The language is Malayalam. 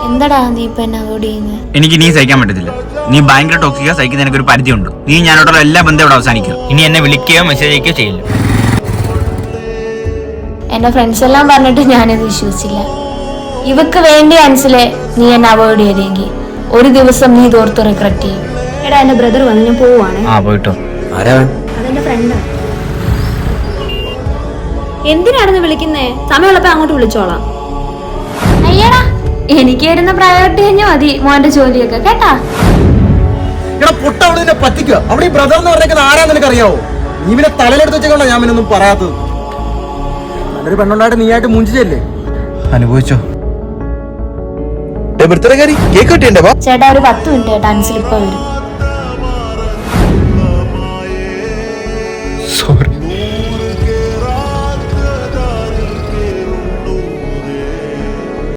എന്താടാ നീ ഇപ്പൊ എന്നെ അവോയ്ഡ് ചെയ്യുന്നത്? എനിക്ക് നീ സഹിക്കാൻ പറ്റത്തില്ല. നീ ഭയങ്കര ടോക്സിക്ക. സഹിക്കുന്ന എനിക്കൊരു പരിധിയുണ്ട്. നീ ഞാനോടുള്ള എല്ലാ ബന്ധവും ഇവിടെ അവസാനിക്കും. ഇനി എന്നെ വിളിക്കുകയോ മെസ്സേജ് അയക്കുകയോ ചെയ്യില്ല. എന്റെ ഫ്രണ്ട്സ് എല്ലാം പറഞ്ഞിട്ട് ഞാനിത് വിശ്വസിച്ചില്ല. ഇവക്ക് വേണ്ടി അൻസിലെ നീ എന്നെ അവോയ്ഡ് ചെയ്തെങ്കിൽ ഒരു ദിവസം നീ ഇതോർത്ത് റിഗ്രറ്റ് ചെയ്യും. എടാ എന്റെ ബ്രദർ വന്ന്, ഞാൻ പോവാണ്. പോയിട്ടോ. അതെന്റെ ഫ്രണ്ട്. എന്തിനാണെന്ന് വിളിക്കുന്നേ? സമയമുള്ളപ്പോ അങ്ങോട്ട് വിളിച്ചോളാം. അയ്യടാ, എനിക്ക് വരുന്ന പ്രയോറിറ്റി കഴിഞ്ഞാൽ മതി മോന്റെ ജോലിയൊക്കെ കേട്ടാ. പറ്റിക്കുക. അവിടെ ഈ ബ്രദർ എന്ന് പറഞ്ഞേക്കുന്നത് ആരാ നിനക്ക് അറിയാവോ? നീ പിന്നെ തലയിലെടുത്ത് വെച്ചോണ്ടാ ഞാൻ പിന്നൊന്നും പറയാത്തത്. നല്ലൊരു പെണ്ണുണ്ടായിട്ട് നീ ആയിട്ട് മുഞ്ചിച്ചല്ലേ? അനുഭവിച്ചോ? ചേട്ടാ ഒരു 10 മിനിറ്റ് കേട്ടോ, അൻസിൽ ഇപ്പൊ വരും.